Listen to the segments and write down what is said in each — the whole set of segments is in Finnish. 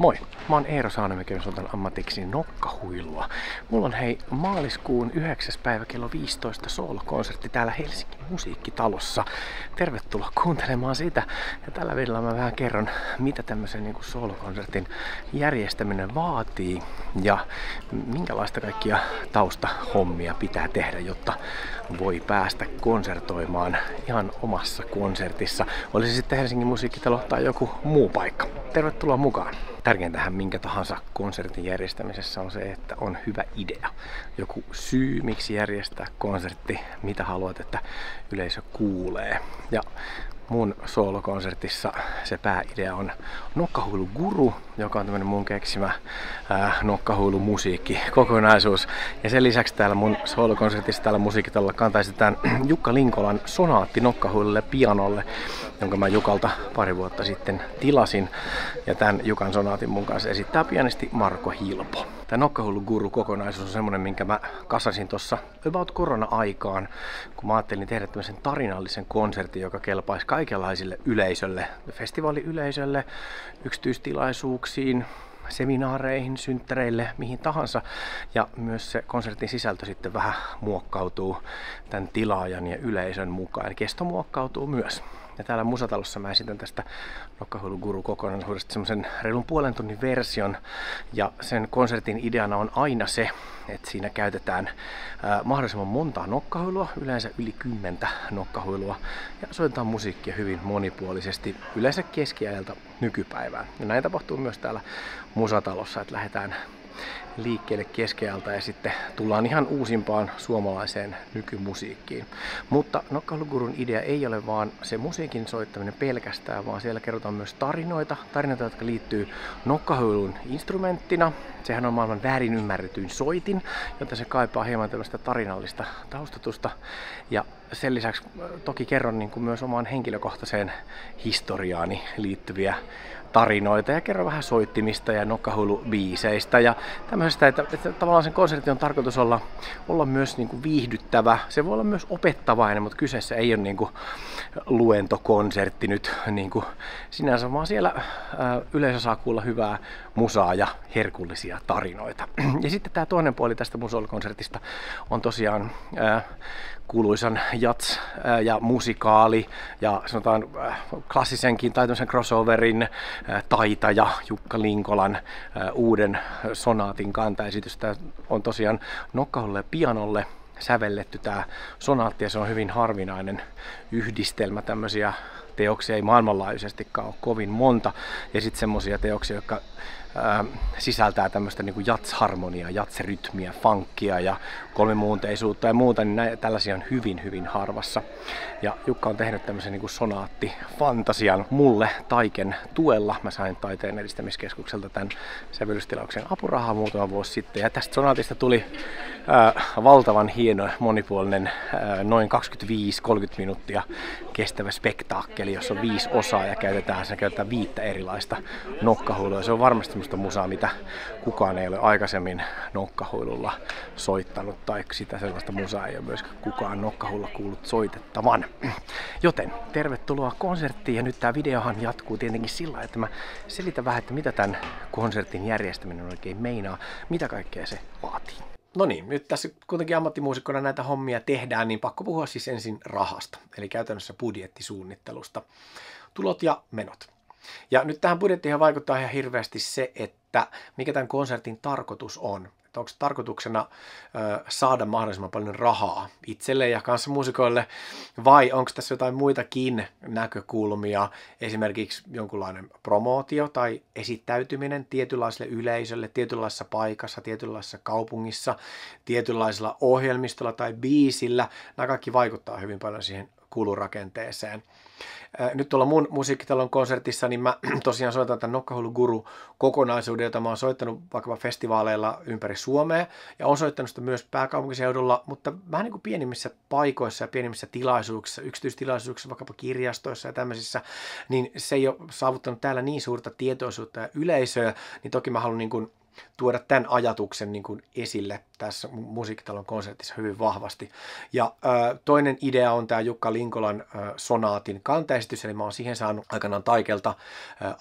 Moi, mä oon Eero Saanemäki ja soitan ammatiksi nokkahuilua. Mulla on maaliskuun 9. päivä kello 15 soolokonsertti täällä Helsingin Musiikkitalossa. Tervetuloa kuuntelemaan sitä. Ja tällä videolla mä vähän kerron, mitä tämmöisen soolokonsertin järjestäminen vaatii ja minkälaista kaikkia taustahommia pitää tehdä, jotta voi päästä konsertoimaan ihan omassa konsertissa. Oli se sitten Helsingin Musiikkitalo tai joku muu paikka. Tervetuloa mukaan. Tärkeintähän minkä tahansa konsertin järjestämisessä on se, että on hyvä idea. Joku syy, miksi järjestää konsertti, mitä haluat, että yleisö kuulee. Ja mun soolokonsertissa se pääidea on Nokkahuilu Guru, joka on tämmönen mun keksimä nokkahuilumusiikki kokonaisuus. Ja sen lisäksi täällä mun soolokonsertissa täällä Musiikkitalolla kantaisitaan Jukka Linkolan sonaatti nokkahuilulle pianolle, jonka mä Jukalta pari vuotta sitten tilasin. Ja tämän Jukan sonaatin mun kanssa esittää pianisti Marko Hilpo. Tämä Nokkahuilu Guru kokonaisuus on semmonen, minkä mä kasasin tuossa about korona-aikaan, kun mä ajattelin tehdä tämmöisen tarinallisen konsertin, joka kelpaisi kaikenlaisille yleisölle, festivaaliyleisölle, yksityistilaisuuksiin, seminaareihin, synttäreille, mihin tahansa. Ja myös se konsertin sisältö sitten vähän muokkautuu tämän tilaajan ja yleisön mukaan. Eli kesto muokkautuu myös. Ja täällä Musatalossa mä esitän tästä Nokkahuilu Guru kokonaisuudesta semmoisen reilun puolen tunnin version. Ja sen konsertin ideana on aina se, että siinä käytetään mahdollisimman montaa nokkahuilua, yleensä yli 10 nokkahuilua. Ja soitetaan musiikkia hyvin monipuolisesti, yleensä keskiajalta nykypäivään. Ja näin tapahtuu myös täällä Musatalossa, että lähdetään liikkeelle keskiajalta ja sitten tullaan ihan uusimpaan suomalaiseen nykymusiikkiin. Mutta Nokkahuilu Gurun idea ei ole vaan se musiikin soittaminen pelkästään, vaan siellä kerrotaan myös tarinoita, jotka liittyy nokkahuilun instrumenttina. Sehän on maailman väärin ymmärretyin soitin, joten se kaipaa hieman tällaista tarinallista taustatusta. Ja sen lisäksi toki kerron myös omaan henkilökohtaiseen historiaani liittyviä tarinoita ja kerron vähän soittimista ja nokkahuilubiiseistä ja tämmöisestä, että tavallaan sen konsertin on tarkoitus olla myös viihdyttävä. Se voi olla myös opettavainen, mutta kyseessä ei ole luentokonsertti nyt sinänsä, vaan siellä yleisö saa kuulla hyvää musaa ja herkullisia tarinoita. Ja sitten tämä toinen puoli tästä musoolokonsertista on tosiaan kuuluisan jats- ja musikaali ja sanotaan klassisenkin tai tämmöisen crossoverin taitaja Jukka Linkolan uuden sonaatin kantaesitys. Tämä on tosiaan nokkahuilulle pianolle sävelletty tämä sonaatti ja se on hyvin harvinainen yhdistelmä. Tämmöisiä teoksia ei maailmanlaajuisestikaan ole kovin monta ja sitten semmoisia teoksia, jotka sisältää tämmöistä jats-harmoniaa, jats-rytmiä, funkia ja kolmimuunteisuutta ja muuta, niin tällaisia on hyvin, hyvin harvassa. Ja Jukka on tehnyt tämmöisen sonaatti-fantasian mulle Taiken tuella. Mä sain Taiteen edistämiskeskukselta tämän sävellystilauksen apurahaa muutama vuosi sitten. Ja tästä sonaatista tuli valtavan hieno, monipuolinen, noin 25-30 minuuttia kestävä spektaakkeli, jossa on 5 osaa ja käytetään 5 erilaista nokkahuilua. Se on varmasti semmoista musaa, mitä kukaan ei ole aikaisemmin nokkahuilulla soittanut, tai sitä sellaista musaa ei ole myöskään kukaan nokkahuilulla kuullut soitettavan. Joten tervetuloa konserttiin, ja nyt tämä videohan jatkuu tietenkin sillä, että mä selitän vähän, että mitä tämän konsertin järjestäminen oikein meinaa, mitä kaikkea se vaatii. No niin, nyt tässä kuitenkin ammattimuusikkona näitä hommia tehdään, niin pakko puhua siis ensin rahasta, eli käytännössä budjettisuunnittelusta, tulot ja menot. Ja nyt tähän budjettiin vaikuttaa ihan hirveästi se, että mikä tämän konsertin tarkoitus on. Että onko tarkoituksena saada mahdollisimman paljon rahaa itselle ja kanssamuusikoille, vai onko tässä jotain muitakin näkökulmia, esimerkiksi jonkunlainen promootio tai esittäytyminen tietynlaiselle yleisölle, tietynlaisessa paikassa, tietynlaisessa kaupungissa, tietynlaisella ohjelmistolla tai biisillä. Nämä kaikki vaikuttaa hyvin paljon siihen kulurakenteeseen. Nyt tuolla mun Musiikkitalon konsertissa, niin mä tosiaan soitan tämän Nokkahuilu Guru kokonaisuuden, jota mä oon soittanut vaikkapa festivaaleilla ympäri Suomea ja oon soittanut sitä myös pääkaupunkiseudulla, mutta vähän pienimmissä paikoissa ja pienimmissä tilaisuuksissa, yksityistilaisuuksissa, vaikkapa kirjastoissa ja tämmöisissä, niin se ei ole saavuttanut täällä niin suurta tietoisuutta ja yleisöä, niin toki mä haluan tuoda tämän ajatuksen niin kuin esille tässä Musiikkitalon konsertissa hyvin vahvasti. Ja toinen idea on tämä Jukka Linkolan sonaatin kantaesitys, eli mä oon siihen saanut aikanaan Taikelta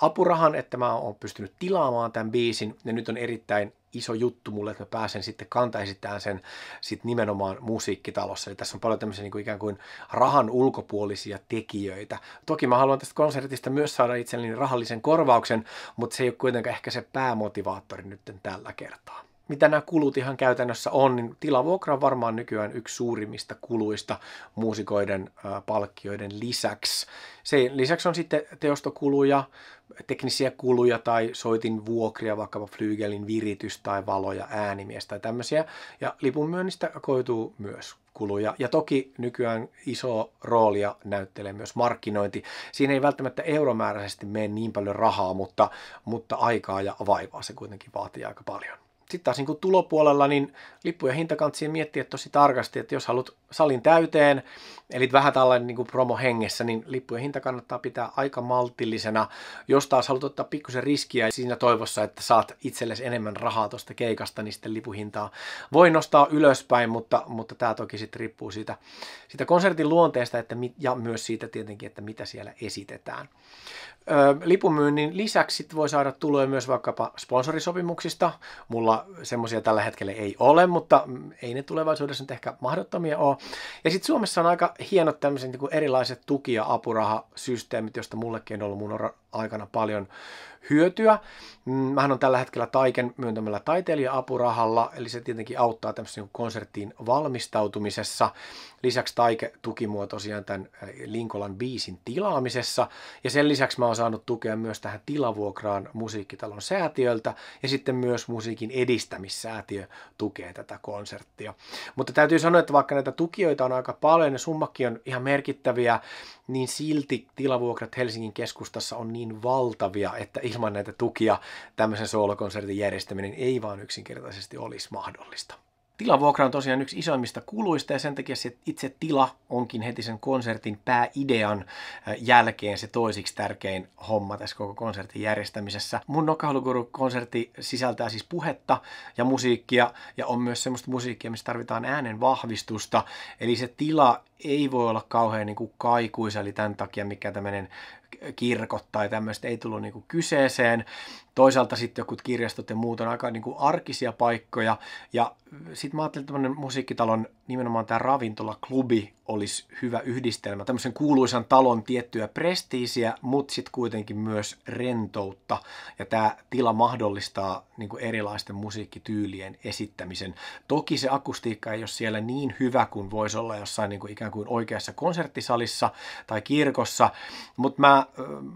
apurahan, että mä oon pystynyt tilaamaan tämän biisin, ja nyt on erittäin iso juttu mulle, että mä pääsen sitten kantaesittämään sen sit nimenomaan Musiikkitalossa. Eli tässä on paljon tämmöisiä niin kuin ikään kuin rahan ulkopuolisia tekijöitä. Toki mä haluan tästä konsertista myös saada itselleni rahallisen korvauksen, mutta se ei ole kuitenkaan ehkä se päämotivaattori nyt tällä kertaa. Mitä nämä kulut ihan käytännössä on, niin tilavuokra on varmaan nykyään yksi suurimmista kuluista muusikoiden palkkioiden lisäksi. Sen lisäksi on sitten teostokuluja, teknisiä kuluja tai soitin vuokria, vaikkapa flyygelin viritys tai valo- ja äänimies tai tämmöisiä. Ja lipunmyynnistä koituu myös kuluja. Ja toki nykyään iso roolia näyttelee myös markkinointi. Siinä ei välttämättä euromääräisesti mene niin paljon rahaa, mutta aikaa ja vaivaa se kuitenkin vaatii aika paljon. Sitten taas niin tulopuolella, niin lippujen hinta kannattaa miettiä tosi tarkasti, että jos haluat salin täyteen, eli vähän tällainen niin promohengessä, niin lippujen hinta kannattaa pitää aika maltillisena. Jos taas haluat ottaa pikkusen riskiä siinä toivossa, että saat itsellesi enemmän rahaa tuosta keikasta, niin sitten lipuhintaa voi nostaa ylöspäin, mutta tämä toki sitten riippuu siitä konsertin luonteesta ja myös siitä tietenkin, että mitä siellä esitetään. Lipunmyynnin lisäksi sit voi saada tuloja myös vaikkapa sponsorisopimuksista. Mulla semmoisia tällä hetkellä ei ole, mutta ei ne tulevaisuudessa nyt ehkä mahdottomia ole. Ja sitten Suomessa on aika hienot tämmöiset niin kuin erilaiset tuki- ja apurahasysteemit, joista mullekin on ollut mun aikana paljon hyötyä. Mähän on tällä hetkellä Taiken myöntämällä taiteilija-apurahalla, eli se tietenkin auttaa tämmöisessä konserttiin valmistautumisessa. Lisäksi Taike tuki mua tosiaan tämän Linkolan biisin tilaamisessa, ja sen lisäksi mä oon saanut tukea myös tähän tilavuokraan Musiikkitalon säätiöltä, ja sitten myös Musiikin edistämissäätiö tukee tätä konserttia. Mutta täytyy sanoa, että vaikka näitä tukijoita on aika paljon, ja summakin on ihan merkittäviä, niin silti tilavuokrat Helsingin keskustassa on niin valtavia, että ilman näitä tukia tämmöisen soolokonsertin järjestäminen ei vaan yksinkertaisesti olisi mahdollista. Tilavuokra on tosiaan yksi isoimmista kuluista ja sen takia se itse tila onkin heti sen konsertin pääidean jälkeen se toisiksi tärkein homma tässä koko konsertin järjestämisessä. Mun Nokkahuilukuru-konsertti sisältää siis puhetta ja musiikkia ja on myös semmoista musiikkia, missä tarvitaan äänen vahvistusta. Eli se tila ei voi olla kauhean niin kuin kaikuisa, eli tämän takia mikä tämmöinen kirkot tai tämmöistä ei tullut niin kuin kyseeseen. Toisaalta sitten jotkut kirjastot ja muut on aika niin kuin arkisia paikkoja. Ja sitten mä ajattelin, että tämmöinen Musiikkitalon nimenomaan tämä ravintolaklubi olisi hyvä yhdistelmä. Tämmöisen kuuluisan talon tiettyä prestiisiä, mutta sitten kuitenkin myös rentoutta. Ja tämä tila mahdollistaa niin kuin erilaisten musiikkityylien esittämisen. Toki se akustiikka ei ole siellä niin hyvä kuin voisi olla jossain niin kuin ikään kuin oikeassa konserttisalissa tai kirkossa, mutta mä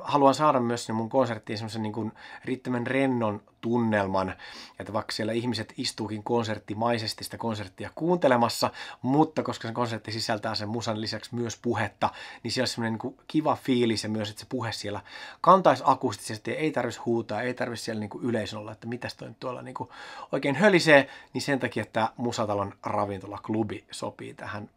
haluan saada myös mun konserttiin semmoisen niin kuin riittävän rennon tunnelman, että vaikka siellä ihmiset istuukin konserttimaisesti sitä konserttia kuuntelemassa, mutta koska se konsertti sisältää sen musan lisäksi myös puhetta, niin siellä on semmoinen niin kuin kiva fiilis ja myös, että se puhe siellä kantaisi akustisesti ja ei tarvitsisi huutaa, ei tarvitsisi siellä niin kuin yleisön olla, että mitäs toi nyt tuolla niin kuin oikein hölisee, niin sen takia, että Musatalon ravintolaklubi sopii tähän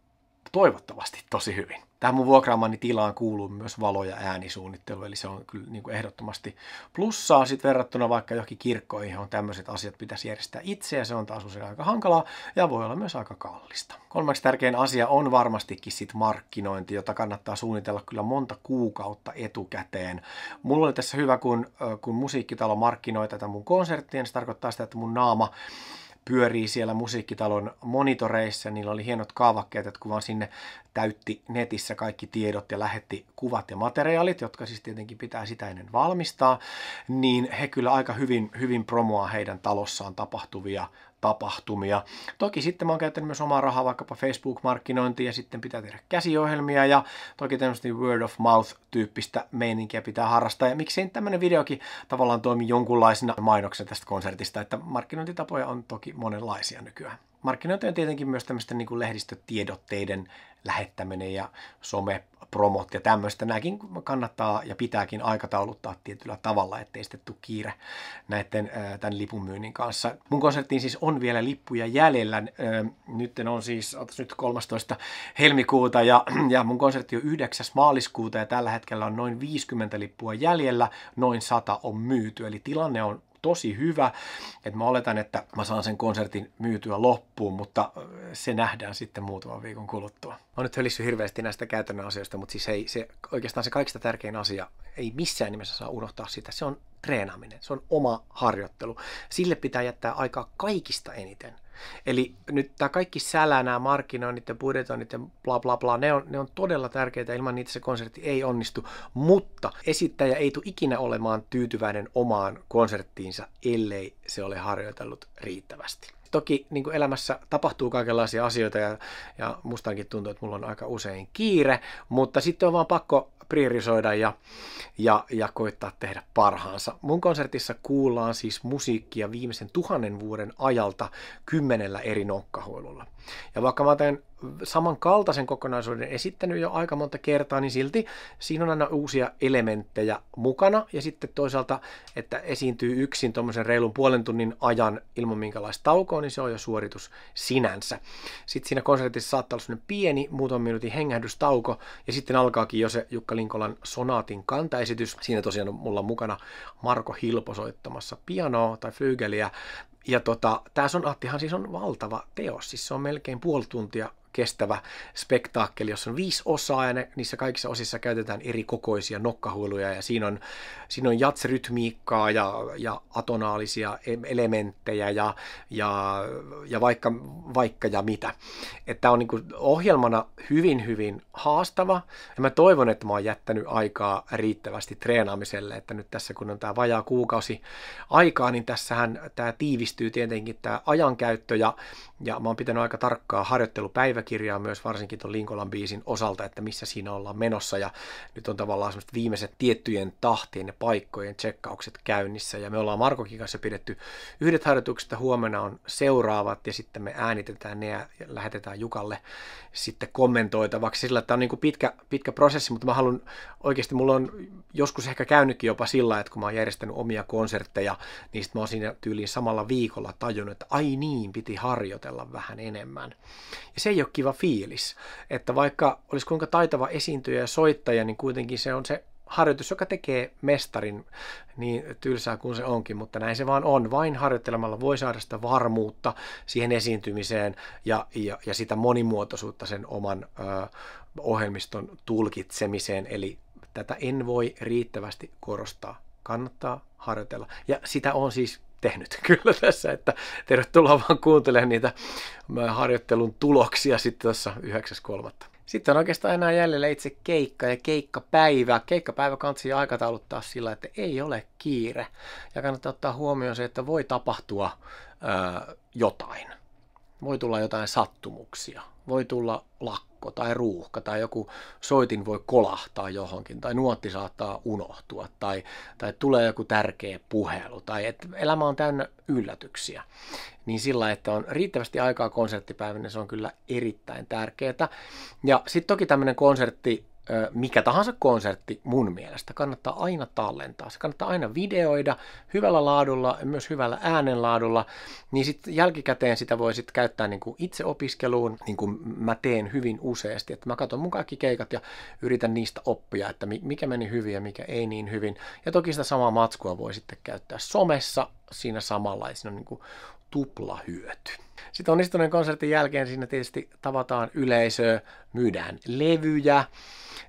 toivottavasti tosi hyvin. Tähän mun vuokraamani tilaan kuuluu myös valo- ja äänisuunnittelu, eli se on kyllä niin kuin ehdottomasti plussaa sitten verrattuna vaikka johonkin kirkkoihin, johon tämmöiset asiat pitäisi järjestää itse, ja se on taas usein aika hankalaa ja voi olla myös aika kallista. Kolmanneksi tärkein asia on varmastikin sit markkinointi, jota kannattaa suunnitella kyllä monta kuukautta etukäteen. Mulla oli tässä hyvä, kun Musiikkitalo markkinoi tätä mun konserttia, niin se tarkoittaa sitä, että mun naama pyörii siellä Musiikkitalon monitoreissa. Niillä oli hienot kaavakkeet, että kun vaan sinne täytti netissä kaikki tiedot ja lähetti kuvat ja materiaalit, jotka siis tietenkin pitää sitä ennen valmistaa, niin he kyllä aika hyvin promoaa heidän talossaan tapahtuvia tapahtumia. Toki sitten mä oon käyttänyt myös omaa rahaa vaikkapa Facebook-markkinointiin ja sitten pitää tehdä käsiohjelmia ja toki tämmöistä word of mouth-tyyppistä meininkiä pitää harrastaa. Ja miksei tämmöinen videokin tavallaan toimi jonkunlaisena mainoksena tästä konsertista, että markkinointitapoja on toki monenlaisia nykyään. Markkinointi on tietenkin myös tämmöisten niin kuin lehdistötiedotteiden lähettäminen ja somepromot ja tämmöistä. Nämäkin kannattaa ja pitääkin aikatauluttaa tietyllä tavalla, ettei sitten tule kiire tämän lipunmyynnin kanssa. Mun konserttiin siis on vielä lippuja jäljellä. Nyt on siis 13. helmikuuta ja mun konsertti on 9. maaliskuuta ja tällä hetkellä on noin 50 lippua jäljellä, noin 100 on myyty. Eli tilanne on tosi hyvä, että mä oletan, että mä saan sen konsertin myytyä loppuun, mutta se nähdään sitten muutaman viikon kuluttua. Mä oon nyt hölissy hirveästi näistä käytännön asioista, mutta siis oikeastaan se kaikista tärkein asia, ei missään nimessä saa unohtaa sitä, se on treenaaminen, se on oma harjoittelu. Sille pitää jättää aikaa kaikista eniten. Eli nyt tämä kaikki sälä, nämä markkinoinnit ja budjetoinnit ja bla bla bla, ne on todella tärkeitä, ilman niitä se konsertti ei onnistu, mutta esittäjä ei tule ikinä olemaan tyytyväinen omaan konserttiinsa, ellei se ole harjoitellut riittävästi. Toki niin kuin elämässä tapahtuu kaikenlaisia asioita ja mustaankin tuntuu, että mulla on aika usein kiire, mutta sitten on vaan pakko priorisoida ja koittaa tehdä parhaansa. Mun konsertissa kuullaan siis musiikkia viimeisen 1000 vuoden ajalta 10 eri nokkahuilulla. Ja vaikka mä oon samankaltaisen kokonaisuuden esittänyt jo aika monta kertaa, niin silti siinä on aina uusia elementtejä mukana. Ja sitten toisaalta, että esiintyy yksin tuommoisen reilun puolen tunnin ajan ilman minkälaista taukoa, niin se on jo suoritus sinänsä. Sitten siinä konsertissa saattaa olla sellainen pieni muutaman minuutin hengähdystauko, ja sitten alkaakin jo se Jukka Linkolan sonaatin kantaesitys. Siinä tosiaan mulla on mukana Marko Hilpo soittamassa pianoa tai flyygeliä. Ja tämä sonaattihan siis on valtava teos, siis se on melkein puoli tuntia kestävä spektaakkeli, jossa on 5 osaa ja niissä kaikissa osissa käytetään eri kokoisia nokkahuiluja ja siinä on jats-rytmiikkaa ja atonaalisia elementtejä ja vaikka ja mitä. Tämä on niinku ohjelmana hyvin haastava ja mä toivon, että mä oon jättänyt aikaa riittävästi treenaamiselle, että nyt tässä kun on tämä vajaa kuukausi aikaa, niin tässähän tämä tiivistyy tietenkin tämä ajankäyttö ja mä oon pitänyt aika tarkkaa harjoittelupäiväkirjaa myös varsinkin tuon Linkolan biisin osalta, että missä siinä ollaan menossa ja nyt on tavallaan semmoiset viimeiset tiettyjen tahtien ja paikkojen tsekkaukset käynnissä ja me ollaan Markokin kanssa pidetty yhdet harjoitukset, huomenna on seuraavat ja sitten me äänitetään ne ja lähetetään Jukalle sitten kommentoitavaksi sillä, että tämä on niin kuin pitkä prosessi, mutta mä haluan oikeasti, mulla on joskus ehkä käynytkin jopa sillä, että kun mä oon järjestänyt omia konsertteja, niin sitten mä oon siinä tyyliin samalla viikolla tajunnut, että ai niin, piti harjoitella vähän enemmän. Ja se ei ole kiva fiilis, että vaikka olisi kuinka taitava esiintyjä ja soittaja, niin kuitenkin se on se harjoitus, joka tekee mestarin, niin tylsää kuin se onkin, mutta näin se vaan on. Vain harjoittelemalla voi saada sitä varmuutta siihen esiintymiseen ja sitä monimuotoisuutta sen oman ohjelmiston tulkitsemiseen, eli tätä en voi riittävästi korostaa. Kannattaa harjoitella. Ja sitä on siis tehnyt kyllä tässä, että tervetuloa vaan kuuntelemaan niitä harjoittelun tuloksia sitten tuossa 9.3. Sitten on oikeastaan enää jäljellä itse keikka ja keikkapäivä. Keikkapäivä kannattaa aikatauluttaa sillä, että ei ole kiire. Ja kannattaa ottaa huomioon se, että voi tapahtua jotain. Voi tulla jotain sattumuksia. Voi tulla lakko tai ruuhka tai joku soitin voi kolahtaa johonkin tai nuotti saattaa unohtua tai tulee joku tärkeä puhelu tai että elämä on täynnä yllätyksiä. Niin sillä, että on riittävästi aikaa konserttipäivänä, niin se on kyllä erittäin tärkeää. Ja sitten toki tämmöinen konsertti, mikä tahansa konsertti mun mielestä kannattaa aina tallentaa. Se kannattaa aina videoida hyvällä laadulla, myös hyvällä äänenlaadulla, niin sitten jälkikäteen sitä voi sitten käyttää niin kuin itseopiskeluun, niin kuin mä teen hyvin useasti, että mä katson mun kaikki keikat ja yritän niistä oppia, että mikä meni hyvin ja mikä ei niin hyvin. Ja toki sitä samaa matskua voi sitten käyttää somessa siinä samalla, että siinä on niin kuin tuplahyöty. Sitten onnistuneen konsertin jälkeen siinä tietysti tavataan yleisöä, myydään levyjä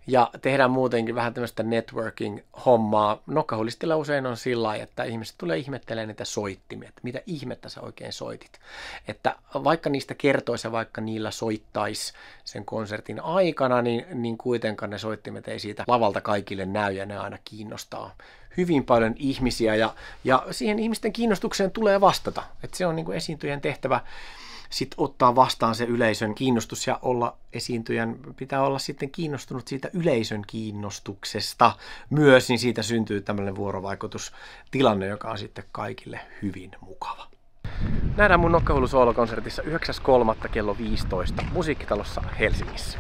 ja tehdään muutenkin vähän tämmöistä networking-hommaa. Nokkahuilistilla usein on sillä lailla, että ihmiset tulee ihmettelemään niitä soittimia, että mitä ihmettä sä oikein soitit. Että vaikka niistä kertoisi ja vaikka niillä soittaisi sen konsertin aikana, niin kuitenkaan ne soittimet ei siitä lavalta kaikille näy ja ne aina kiinnostaa hyvin paljon ihmisiä ja siihen ihmisten kiinnostukseen tulee vastata. Että se on niin kuin esiintyjän tehtävä sitten ottaa vastaan se yleisön kiinnostus ja esiintyjän pitää olla sitten kiinnostunut siitä yleisön kiinnostuksesta myös, niin siitä syntyy tämmöinen vuorovaikutustilanne, joka on sitten kaikille hyvin mukava. Nähdään mun Nokkahuilu soolokonsertissa 9.3. kello 15 Musiikkitalossa Helsingissä.